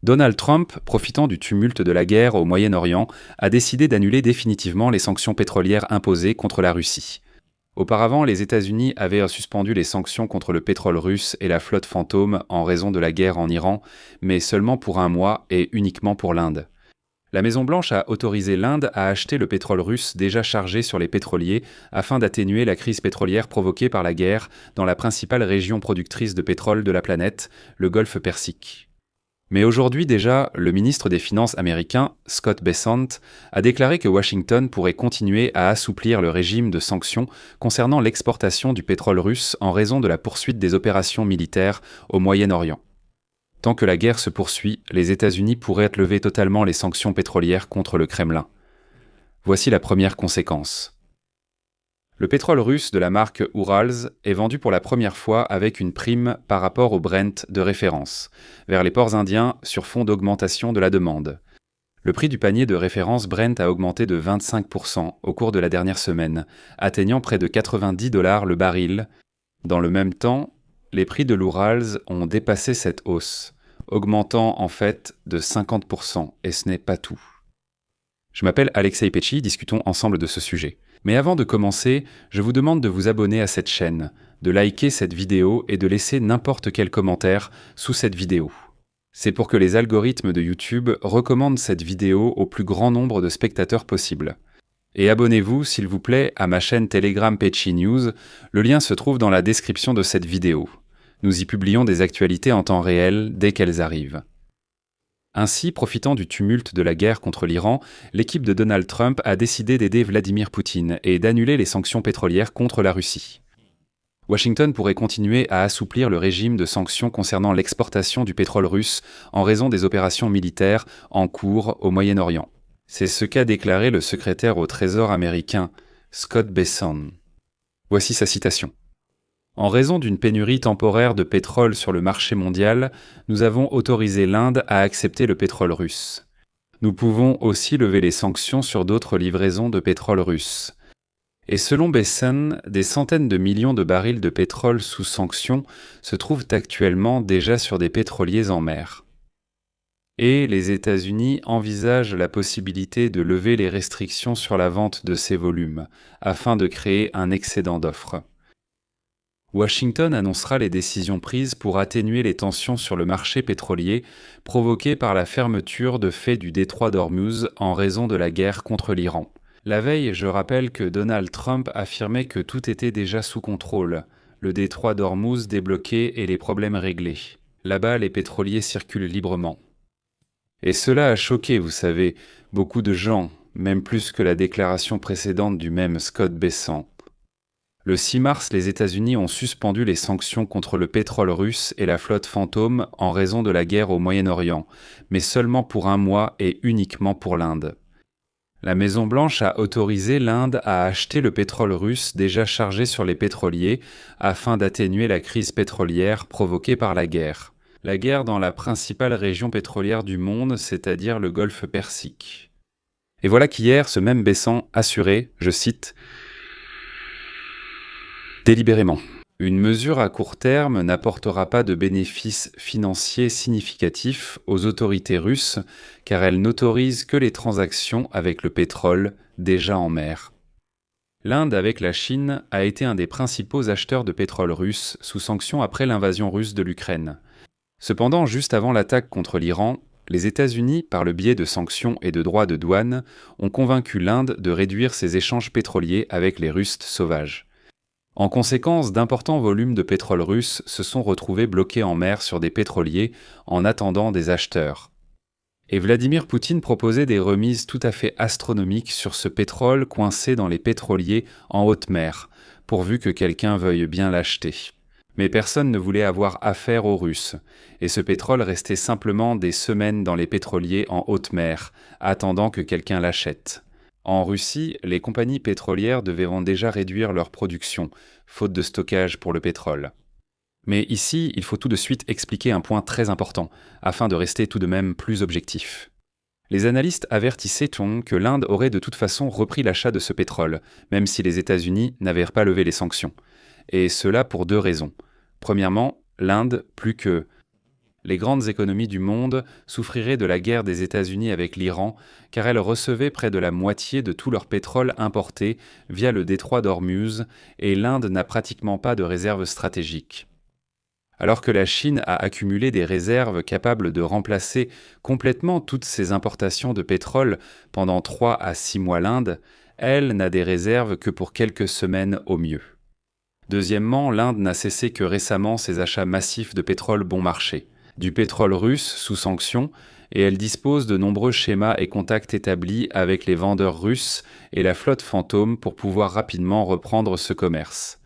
Donald Trump, profitant du tumulte de la guerre au Moyen-Orient, a décidé d'annuler définitivement les sanctions pétrolières imposées contre la Russie. Auparavant, les États-Unis avaient suspendu les sanctions contre le pétrole russe et la flotte fantôme en raison de la guerre en Iran, mais seulement pour un mois et uniquement pour l'Inde. La Maison-Blanche a autorisé l'Inde à acheter le pétrole russe déjà chargé sur les pétroliers afin d'atténuer la crise pétrolière provoquée par la guerre dans la principale région productrice de pétrole de la planète, le Golfe Persique. Mais aujourd'hui déjà, le ministre des Finances américain, Scott Bessent, a déclaré que Washington pourrait continuer à assouplir le régime de sanctions concernant l'exportation du pétrole russe en raison de la poursuite des opérations militaires au Moyen-Orient. Tant que la guerre se poursuit, les États-Unis pourraient lever totalement les sanctions pétrolières contre le Kremlin. Voici la première conséquence. Le pétrole russe de la marque Urals est vendu pour la première fois avec une prime par rapport au Brent de référence, vers les ports indiens sur fond d'augmentation de la demande. Le prix du panier de référence Brent a augmenté de 25% au cours de la dernière semaine, atteignant près de $90 le baril. Dans le même temps, les prix de l'Urals ont dépassé cette hausse, augmentant en fait de 50%, et ce n'est pas tout. Je m'appelle Alexei Pecci, discutons ensemble de ce sujet. Mais avant de commencer, je vous demande de vous abonner à cette chaîne, de liker cette vidéo et de laisser n'importe quel commentaire sous cette vidéo. C'est pour que les algorithmes de YouTube recommandent cette vidéo au plus grand nombre de spectateurs possible. Et abonnez-vous, s'il vous plaît, à ma chaîne Telegram Pecci News, le lien se trouve dans la description de cette vidéo. Nous y publions des actualités en temps réel dès qu'elles arrivent. Ainsi, profitant du tumulte de la guerre contre l'Iran, l'équipe de Donald Trump a décidé d'aider Vladimir Poutine et d'annuler les sanctions pétrolières contre la Russie. Washington pourrait continuer à assouplir le régime de sanctions concernant l'exportation du pétrole russe en raison des opérations militaires en cours au Moyen-Orient. C'est ce qu'a déclaré le secrétaire au Trésor américain, Scott Bessent. Voici sa citation. En raison d'une pénurie temporaire de pétrole sur le marché mondial, nous avons autorisé l'Inde à accepter le pétrole russe. Nous pouvons aussi lever les sanctions sur d'autres livraisons de pétrole russe. Et selon Bessent, des centaines de millions de barils de pétrole sous sanctions se trouvent actuellement déjà sur des pétroliers en mer. Et les États-Unis envisagent la possibilité de lever les restrictions sur la vente de ces volumes, afin de créer un excédent d'offres. Washington annoncera les décisions prises pour atténuer les tensions sur le marché pétrolier provoquées par la fermeture de fait du détroit d'Ormuz en raison de la guerre contre l'Iran. La veille, je rappelle que Donald Trump affirmait que tout était déjà sous contrôle, le détroit d'Ormuz débloqué et les problèmes réglés. Là-bas, les pétroliers circulent librement. Et cela a choqué, vous savez, beaucoup de gens, même plus que la déclaration précédente du même Scott Bessent. Le 6 mars, les États-Unis ont suspendu les sanctions contre le pétrole russe et la flotte fantôme en raison de la guerre au Moyen-Orient, mais seulement pour un mois et uniquement pour l'Inde. La Maison-Blanche a autorisé l'Inde à acheter le pétrole russe déjà chargé sur les pétroliers afin d'atténuer la crise pétrolière provoquée par la guerre. La guerre dans la principale région pétrolière du monde, c'est-à-dire le Golfe Persique. Et voilà qu'hier, ce même Bessent assurait, je cite, délibérément. Une mesure à court terme n'apportera pas de bénéfices financiers significatifs aux autorités russes car elles n'autorisent que les transactions avec le pétrole déjà en mer. L'Inde, avec la Chine, a été un des principaux acheteurs de pétrole russe sous sanctions après l'invasion russe de l'Ukraine. Cependant, juste avant l'attaque contre l'Iran, les États-Unis, par le biais de sanctions et de droits de douane, ont convaincu l'Inde de réduire ses échanges pétroliers avec les Russes sauvages. En conséquence, d'importants volumes de pétrole russe se sont retrouvés bloqués en mer sur des pétroliers en attendant des acheteurs. Et Vladimir Poutine proposait des remises tout à fait astronomiques sur ce pétrole coincé dans les pétroliers en haute mer, pourvu que quelqu'un veuille bien l'acheter. Mais personne ne voulait avoir affaire aux Russes, et ce pétrole restait simplement des semaines dans les pétroliers en haute mer, attendant que quelqu'un l'achète. En Russie, les compagnies pétrolières devaient déjà réduire leur production, faute de stockage pour le pétrole. Mais ici, il faut tout de suite expliquer un point très important, afin de rester tout de même plus objectif. Les analystes avertissaient que l'Inde aurait de toute façon repris l'achat de ce pétrole, même si les États-Unis n'avaient pas levé les sanctions. Et cela pour deux raisons. Premièrement, l'Inde, plus que Les grandes économies du monde souffriraient de la guerre des États-Unis avec l'Iran, car elles recevaient près de la moitié de tout leur pétrole importé via le détroit d'Ormuz, et l'Inde n'a pratiquement pas de réserves stratégiques. Alors que la Chine a accumulé des réserves capables de remplacer complètement toutes ses importations de pétrole pendant 3 à 6 mois l'Inde, elle n'a des réserves que pour quelques semaines au mieux. Deuxièmement, l'Inde n'a cessé que récemment ses achats massifs de pétrole bon marché, du pétrole russe sous sanctions, et elle dispose de nombreux schémas et contacts établis avec les vendeurs russes et la flotte fantôme pour pouvoir rapidement reprendre ce commerce.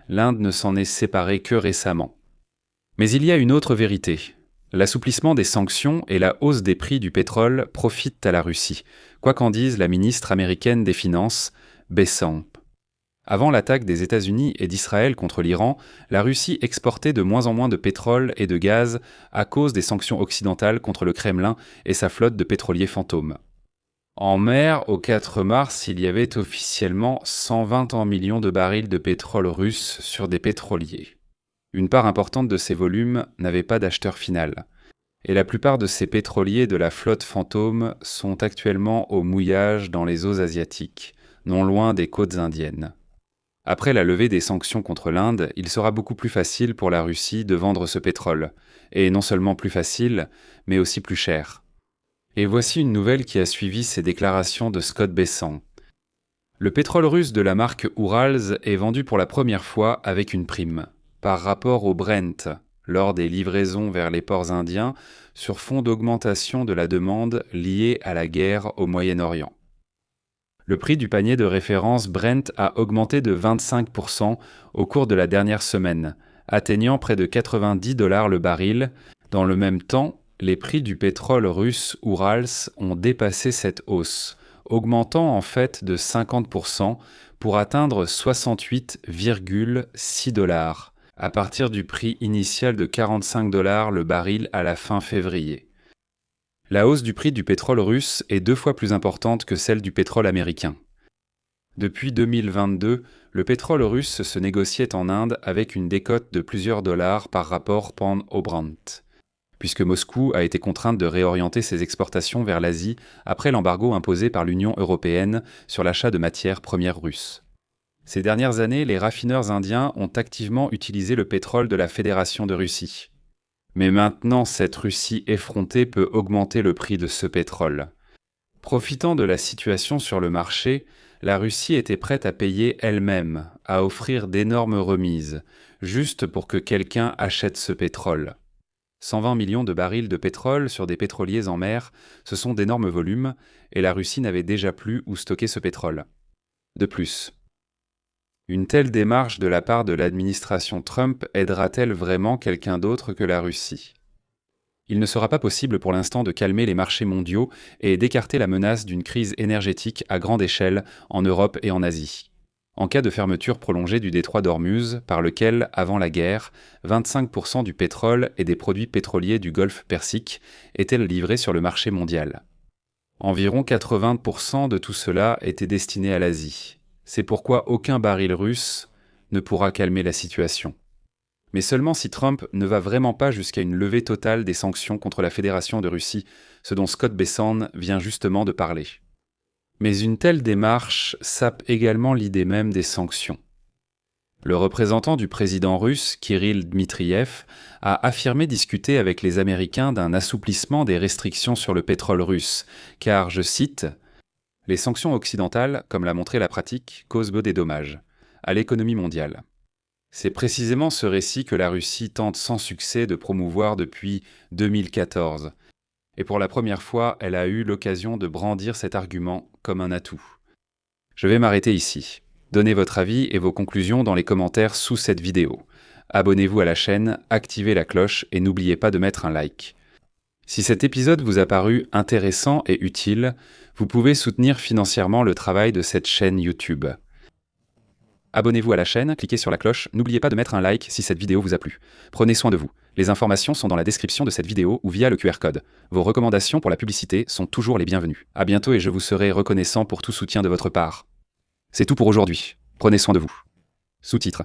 L'Inde ne s'en est séparée que récemment. Mais il y a une autre vérité. L'assouplissement des sanctions et la hausse des prix du pétrole profitent à la Russie, quoi qu'en dise la ministre américaine des Finances, Bessent. Avant l'attaque des États-Unis et d'Israël contre l'Iran, la Russie exportait de moins en moins de pétrole et de gaz à cause des sanctions occidentales contre le Kremlin et sa flotte de pétroliers fantômes. En mer, au 4 mars, il y avait officiellement 120 millions de barils de pétrole russe sur des pétroliers. Une part importante de ces volumes n'avait pas d'acheteur final. Et la plupart de ces pétroliers de la flotte fantôme sont actuellement au mouillage dans les eaux asiatiques, non loin des côtes indiennes. Après la levée des sanctions contre l'Inde, il sera beaucoup plus facile pour la Russie de vendre ce pétrole, et non seulement plus facile, mais aussi plus cher. Et voici une nouvelle qui a suivi ces déclarations de Scott Bessent. Le pétrole russe de la marque Urals est vendu pour la première fois avec une prime, par rapport au Brent, lors des livraisons vers les ports indiens, sur fond d'augmentation de la demande liée à la guerre au Moyen-Orient. Le prix du panier de référence Brent a augmenté de 25% au cours de la dernière semaine, atteignant près de $90 le baril. Dans le même temps, les prix du pétrole russe Urals ont dépassé cette hausse, augmentant en fait de 50% pour atteindre $68,6, à partir du prix initial de $45 le baril à la fin février. La hausse du prix du pétrole russe est 2 fois plus importante que celle du pétrole américain. Depuis 2022, le pétrole russe se négociait en Inde avec une décote de plusieurs dollars par rapport au Brent, puisque Moscou a été contrainte de réorienter ses exportations vers l'Asie après l'embargo imposé par l'Union européenne sur l'achat de matières premières russes. Ces dernières années, les raffineurs indiens ont activement utilisé le pétrole de la Fédération de Russie. Mais maintenant, cette Russie effrontée peut augmenter le prix de ce pétrole. Profitant de la situation sur le marché, la Russie était prête à payer elle-même, à offrir d'énormes remises, juste pour que quelqu'un achète ce pétrole. 120 millions de barils de pétrole sur des pétroliers en mer, ce sont d'énormes volumes, et la Russie n'avait déjà plus où stocker ce pétrole. De plus, une telle démarche de la part de l'administration Trump aidera-t-elle vraiment quelqu'un d'autre que la Russie ? Il ne sera pas possible pour l'instant de calmer les marchés mondiaux et d'écarter la menace d'une crise énergétique à grande échelle en Europe et en Asie. En cas de fermeture prolongée du détroit d'Ormuz, par lequel, avant la guerre, 25% du pétrole et des produits pétroliers du Golfe Persique étaient livrés sur le marché mondial. Environ 80% de tout cela était destiné à l'Asie. C'est pourquoi aucun baril russe ne pourra calmer la situation. Mais seulement si Trump ne va vraiment pas jusqu'à une levée totale des sanctions contre la Fédération de Russie, ce dont Scott Bessent vient justement de parler. Mais une telle démarche sape également l'idée même des sanctions. Le représentant du président russe, Kirill Dmitriev, a affirmé discuter avec les Américains d'un assouplissement des restrictions sur le pétrole russe, car, je cite, « Les sanctions occidentales, comme l'a montré la pratique, causent des dommages à l'économie mondiale. » C'est précisément ce récit que la Russie tente sans succès de promouvoir depuis 2014. Et pour la première fois, elle a eu l'occasion de brandir cet argument comme un atout. Je vais m'arrêter ici. Donnez votre avis et vos conclusions dans les commentaires sous cette vidéo. Abonnez-vous à la chaîne, activez la cloche et n'oubliez pas de mettre un like. Si cet épisode vous a paru intéressant et utile, vous pouvez soutenir financièrement le travail de cette chaîne YouTube. Abonnez-vous à la chaîne, cliquez sur la cloche, n'oubliez pas de mettre un like si cette vidéo vous a plu. Prenez soin de vous. Les informations sont dans la description de cette vidéo ou via le QR code. Vos recommandations pour la publicité sont toujours les bienvenues. À bientôt et je vous serai reconnaissant pour tout soutien de votre part. C'est tout pour aujourd'hui. Prenez soin de vous. Sous-titres.